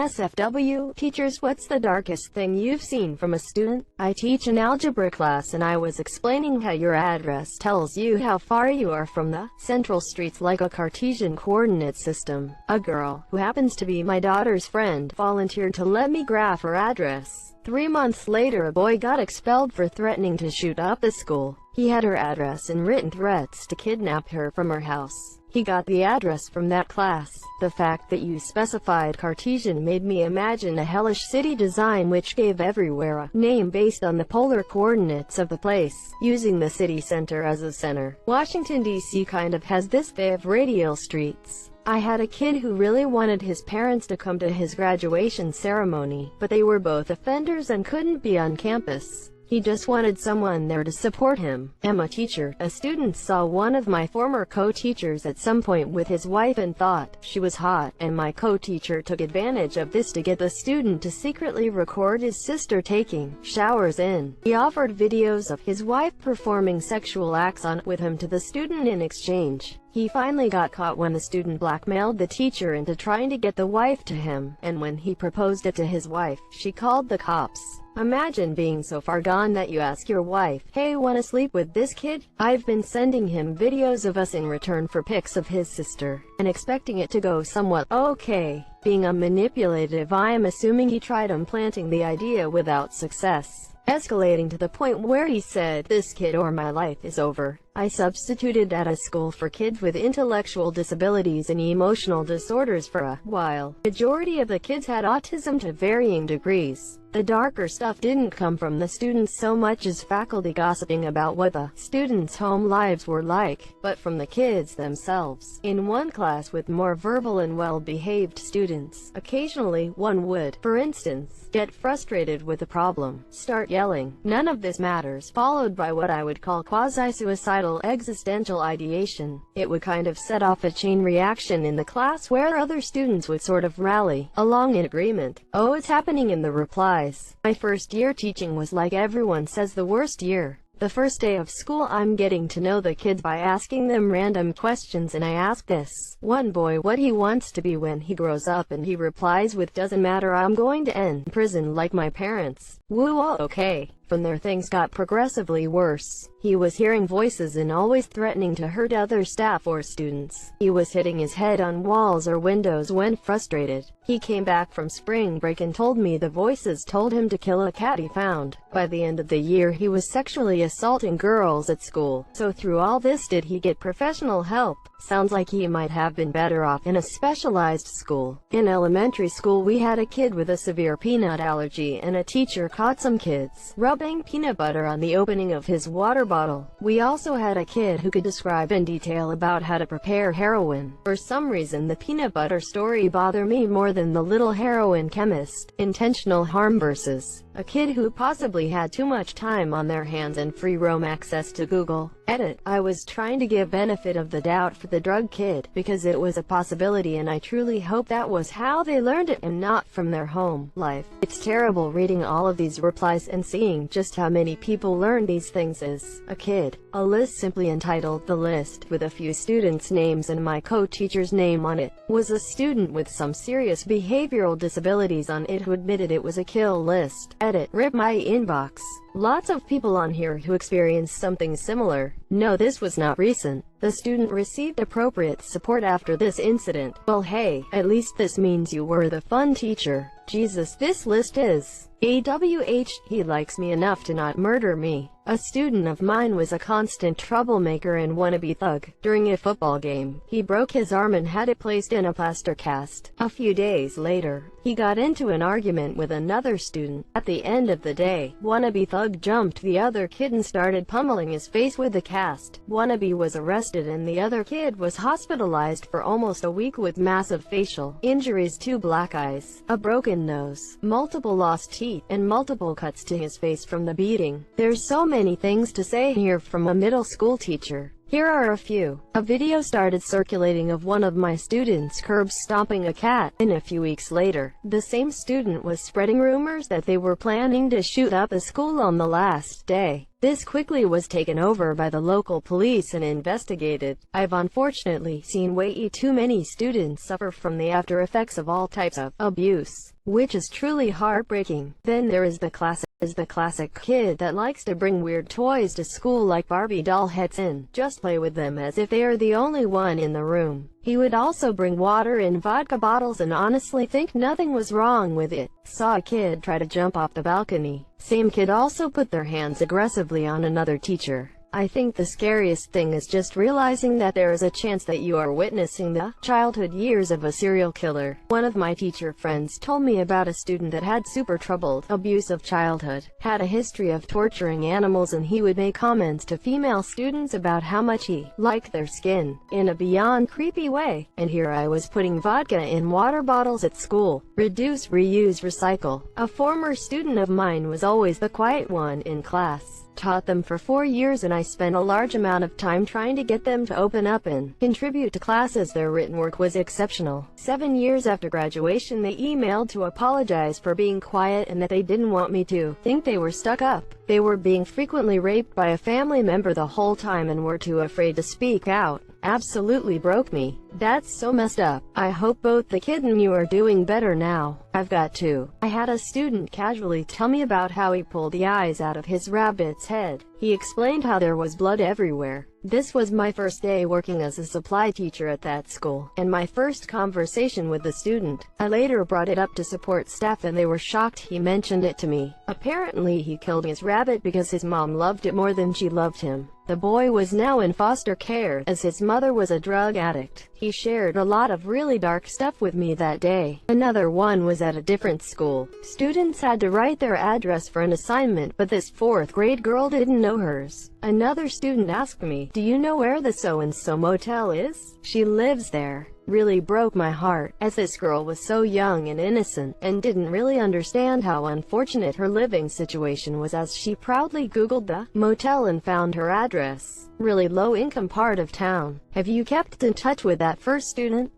NSFW. Teachers, what's the darkest thing you've seen from a student? I teach an algebra class and I was explaining how your address tells you how far you are from the central streets like a Cartesian coordinate system. A girl, who happens to be my daughter's friend, volunteered to let me graph her address. 3 months later, a boy got expelled for threatening to shoot up the school. He had her address and written threats to kidnap her from her house. He got the address from that class. The fact that you specified Cartesian made me imagine a hellish city design which gave everywhere a name based on the polar coordinates of the place, using the city center as a center. Washington, D.C. kind of has this. They have radial streets. I had a kid who really wanted his parents to come to his graduation ceremony, but they were both offenders and couldn't be on campus. He just wanted someone there to support him. I'm a teacher. A student saw one of my former co-teachers at some point with his wife and thought she was hot, and my co-teacher took advantage of this to get the student to secretly record his sister taking showers in. He offered videos of his wife performing sexual acts with him to the student in exchange. He finally got caught when the student blackmailed the teacher into trying to get the wife to him, and when he proposed it to his wife, she called the cops. Imagine being so far gone that you ask your wife, "Hey, wanna sleep with this kid?" I've been sending him videos of us in return for pics of his sister, and expecting it to go somewhat okay. Being manipulative, I am assuming he tried implanting the idea without success, escalating to the point where he said, "This kid or my life is over." I substituted at a school for kids with intellectual disabilities and emotional disorders for a while. Majority of the kids had autism to varying degrees. The darker stuff didn't come from the students so much as faculty gossiping about what the students' home lives were like, but from the kids themselves. In one class with more verbal and well-behaved students, occasionally one would, for instance, get frustrated with a problem, start yelling, "None of this matters," followed by what I would call quasi-suicidal existential ideation. It would kind of set off a chain reaction in the class where other students would sort of rally along in agreement. Oh, it's happening in the replies. My first year teaching was, like everyone says, the worst year. The first day of school, I'm getting to know the kids by asking them random questions, and I ask this one boy what he wants to be when he grows up, and he replies with, "Doesn't matter, I'm going to end prison like my parents." Woo, all okay. From there things got progressively worse. He was hearing voices and always threatening to hurt other staff or students. He was hitting his head on walls or windows when frustrated. He came back from spring break and told me the voices told him to kill a cat he found. By the end of the year he was sexually assaulting girls at school. So through all this, did he get professional help? Sounds like he might have been better off in a specialized school. In elementary school we had a kid with a severe peanut allergy, and a teacher caught some kids rubbing peanut butter on the opening of his water bottle. We also had a kid who could describe in detail about how to prepare heroin. For some reason the peanut butter story bothered me more than the little heroin chemist. Intentional harm versus a kid who possibly had too much time on their hands and free roam access to Google. Edit. I was trying to give benefit of the doubt for the drug kid, because it was a possibility, and I truly hope that was how they learned it and not from their home life. It's terrible reading all of these replies and seeing just how many people learn these things as a kid. A list simply entitled "The List," with a few students' names and my co-teacher's name on it, was a student with some serious behavioral disabilities on it who admitted it was a kill list. Edit. Rip my inbox. Lots of people on here who experienced something similar. No, this was not recent. The student received appropriate support after this incident. Well, hey, at least this means you were the fun teacher. Jesus, this list is AWH. He likes me enough to not murder me. A student of mine was a constant troublemaker and wannabe thug. During a football game, he broke his arm and had it placed in a plaster cast. A few days later, he got into an argument with another student. At the end of the day, wannabe thug jumped the other kid and started pummeling his face with the cast. Wannabe was arrested and the other kid was hospitalized for almost a week with massive facial injuries, 2 black eyes, a broken nose, multiple lost teeth, and multiple cuts to his face from the beating. There's so many things to say here from a middle school teacher. Here are a few. A video started circulating of one of my students curb stomping a cat, and a few weeks later, the same student was spreading rumors that they were planning to shoot up the school on the last day. This quickly was taken over by the local police and investigated. I've unfortunately seen way too many students suffer from the after effects of all types of abuse, which is truly heartbreaking. Then there is the classic kid that likes to bring weird toys to school like Barbie doll heads and just play with them as if they are the only one in the room. He would also bring water in vodka bottles and honestly think nothing was wrong with it. Saw a kid try to jump off the balcony. Same kid also put their hands aggressively on another teacher. I think the scariest thing is just realizing that there is a chance that you are witnessing the childhood years of a serial killer. One of my teacher friends told me about a student that had super troubled, abusive childhood, had a history of torturing animals, and he would make comments to female students about how much he liked their skin, in a beyond creepy way. And here I was putting vodka in water bottles at school. Reduce, reuse, recycle. A former student of mine was always the quiet one in class. Taught them for 4 years, and I spent a large amount of time trying to get them to open up and contribute to classes. Their written work was exceptional. 7 years after graduation, they emailed to apologize for being quiet and that they didn't want me to think they were stuck up. They were being frequently raped by a family member the whole time and were too afraid to speak out. Absolutely broke me. That's so messed up. I hope both the kid and you are doing better now. I've got to. I had a student casually tell me about how he pulled the eyes out of his rabbit's head. He explained how there was blood everywhere. This was my first day working as a supply teacher at that school, and my first conversation with the student. I later brought it up to support staff and they were shocked he mentioned it to me. Apparently he killed his rabbit because his mom loved it more than she loved him. The boy was now in foster care, as his mother was a drug addict. He shared a lot of really dark stuff with me that day. Another one was at a different school. Students had to write their address for an assignment, but this 4th grade girl didn't know hers. Another student asked me, "Do you know where the so-and-so motel is? She lives there." Really broke my heart, as this girl was so young and innocent, and didn't really understand how unfortunate her living situation was, as she proudly Googled the motel and found her address. Really low-income part of town. Have you kept in touch with that first student?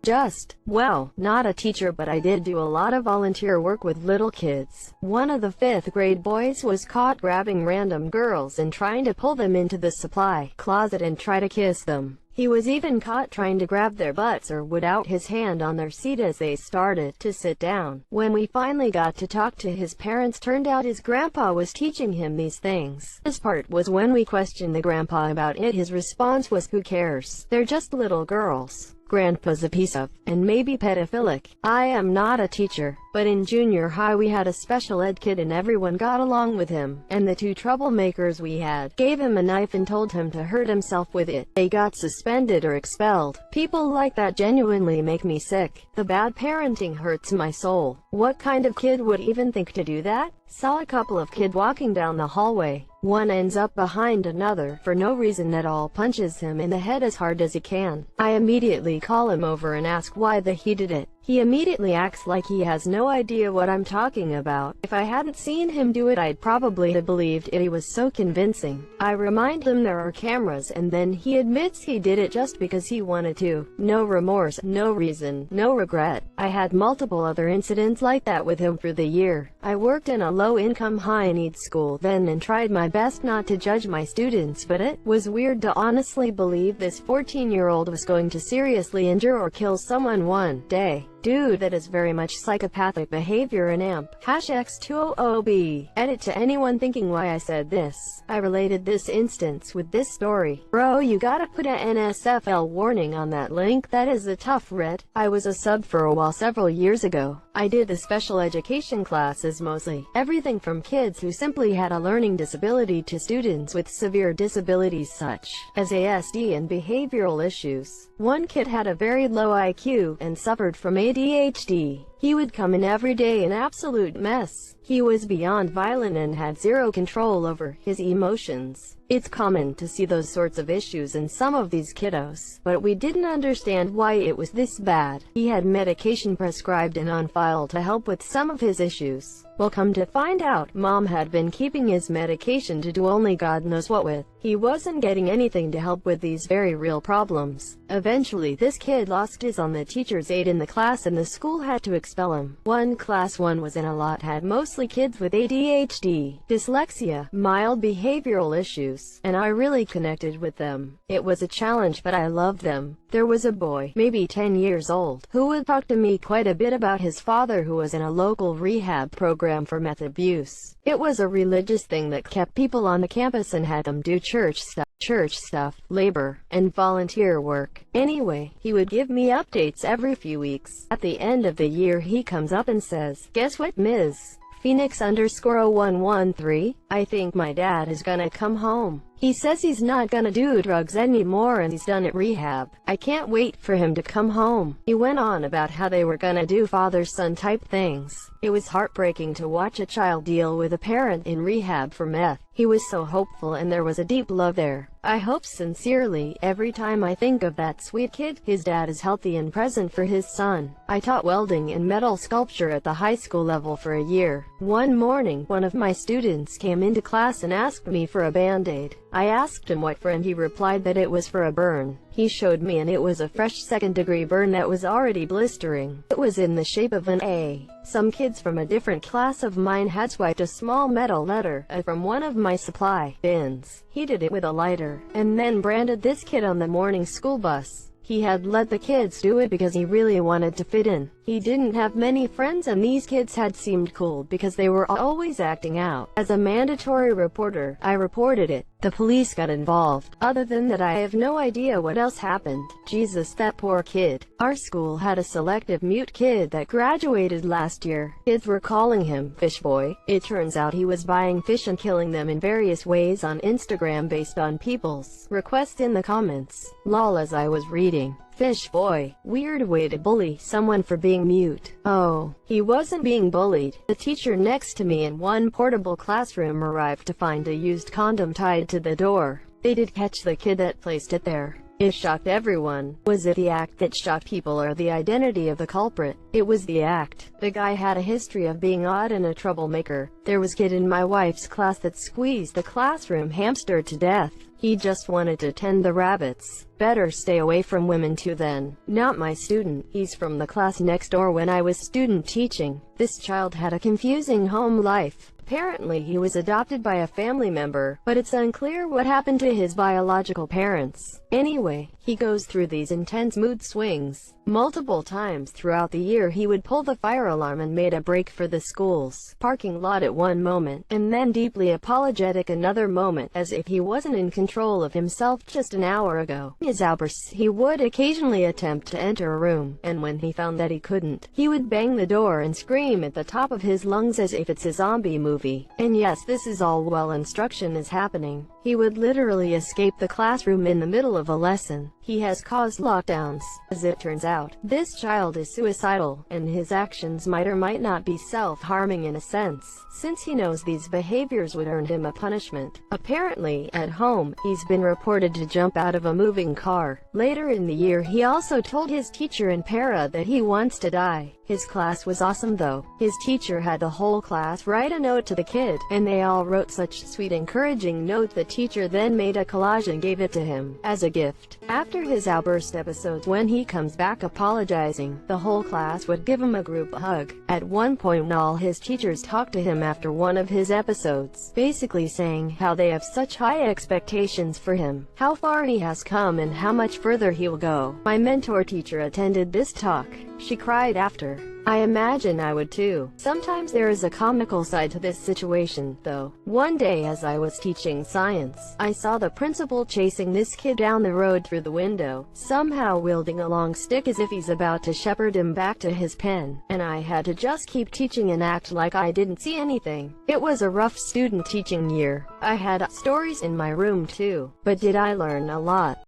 Well, not a teacher, but I did do a lot of volunteer work with little kids. One of the 5th grade boys was caught grabbing random girls and trying to pull them into the supply closet and try to kiss them. He was even caught trying to grab their butts or would out his hand on their seat as they started to sit down. When we finally got to talk to his parents, turned out his grandpa was teaching him these things. This part was when we questioned the grandpa about it. His response was, "Who cares? They're just little girls. Grandpa's a piece of, and maybe pedophilic." I am not a teacher, but in junior high we had a special ed kid and everyone got along with him, and the 2 troublemakers we had gave him a knife and told him to hurt himself with it. They got suspended or expelled. People like that genuinely make me sick. The bad parenting hurts my soul. What kind of kid would even think to do that? Saw a couple of kids walking down the hallway. One ends up behind another, for no reason at all, punches him in the head as hard as he can. I immediately call him over and ask why he did it. He immediately acts like he has no idea what I'm talking about. If I hadn't seen him do it, I'd probably have believed it. He was so convincing. I remind him there are cameras, and then he admits he did it just because he wanted to. No remorse, no reason, no regret. I had multiple other incidents like that with him through the year. I worked in a low-income, high-need school then and tried my best not to judge my students, but it was weird to honestly believe this 14-year-old was going to seriously injure or kill someone one day. Dude, that is very much psychopathic behavior and amp. #X200B. Edit to anyone thinking why I said this. I related this instance with this story. Bro, you gotta put a NSFW warning on that link. That is a tough read. I was a sub for a while several years ago. I did the special education classes mostly. Everything from kids who simply had a learning disability to students with severe disabilities such as ASD and behavioral issues. One kid had a very low IQ and suffered from ADHD. He would come in every day an absolute mess. He was beyond violent and had zero control over his emotions. It's common to see those sorts of issues in some of these kiddos, but we didn't understand why it was this bad. He had medication prescribed and on file to help with some of his issues. Well, come to find out, Mom had been keeping his medication to do only God knows what with. He wasn't getting anything to help with these very real problems. Eventually this kid lost his on the teacher's aide in the class and the school had to expel him. One class one was in a lot had mostly kids with ADHD, dyslexia, mild behavioral issues, and I really connected with them. It was a challenge, but I loved them. There was a boy, maybe 10 years old, who would talk to me quite a bit about his father who was in a local rehab program for meth abuse. It was a religious thing that kept people on the campus and had them do church stuff, labor, and volunteer work. Anyway, he would give me updates every few weeks. At the end of the year he comes up and says, "Guess what, Ms. Phoenix_0113, I think my dad is gonna come home. He says he's not gonna do drugs anymore and he's done at rehab. I can't wait for him to come home." He went on about how they were gonna do father-son type things. It was heartbreaking to watch a child deal with a parent in rehab for meth. He was so hopeful and there was a deep love there. I hope sincerely, every time I think of that sweet kid, his dad is healthy and present for his son. I taught welding and metal sculpture at the high school level for a year. One morning, one of my students came into class and asked me for a band-aid. I asked him what for and he replied that it was for a burn. He showed me and it was a fresh second-degree burn that was already blistering. It was in the shape of an A. Some kids from a different class of mine had swiped a small metal letter from one of my supply bins. He did it with a lighter, and then branded this kid on the morning school bus. He had let the kids do it because he really wanted to fit in. He didn't have many friends and these kids had seemed cool because they were always acting out. As a mandatory reporter, I reported it. The police got involved. Other than that, I have no idea what else happened. Jesus, that poor kid. Our school had a selective mute kid that graduated last year. Kids were calling him Fish Boy. It turns out he was buying fish and killing them in various ways on Instagram based on people's requests in the comments. Lol, as I was reading. Fish Boy. Weird way to bully someone for being mute. Oh, he wasn't being bullied. The teacher next to me in one portable classroom arrived to find a used condom tied to the door. They did catch the kid that placed it there. It shocked everyone. Was it the act that shocked people or the identity of the culprit? It was the act. The guy had a history of being odd and a troublemaker. There was a kid in my wife's class that squeezed the classroom hamster to death. He just wanted to tend the rabbits. Better stay away from women too then. Not my student. He's from the class next door when I was student teaching. This child had a confusing home life. Apparently he was adopted by a family member, but it's unclear what happened to his biological parents. Anyway, he goes through these intense mood swings. Multiple times throughout the year he would pull the fire alarm and made a break for the school's parking lot at one moment, and then deeply apologetic another moment, as if he wasn't in control of himself just an hour ago. His outbursts, he would occasionally attempt to enter a room, and when he found that he couldn't, he would bang the door and scream at the top of his lungs as if it's a zombie movie. And yes, this is all while instruction is happening. He would literally escape the classroom in the middle of a lesson. He has caused lockdowns. As it turns out, this child is suicidal, and his actions might or might not be self-harming in a sense, since he knows these behaviors would earn him a punishment. Apparently, at home, he's been reported to jump out of a moving car. Later in the year he also told his teacher in para that he wants to die. His class was awesome though. His teacher had the whole class write a note to the kid, and they all wrote such sweet encouraging note. The teacher then made a collage and gave it to him as a gift. After his outburst episodes, when he comes back apologizing, the whole class would give him a group hug. At one point all his teachers talked to him after one of his episodes, basically saying how they have such high expectations for him, how far he has come and how much further he will go. My mentor teacher attended this talk. She cried after. I imagine I would too. Sometimes there is a comical side to this situation, though. One day as I was teaching science, I saw the principal chasing this kid down the road through the window, somehow wielding a long stick as if he's about to shepherd him back to his pen, and I had to just keep teaching and act like I didn't see anything. It was a rough student teaching year. I had stories in my room too, but did I learn a lot?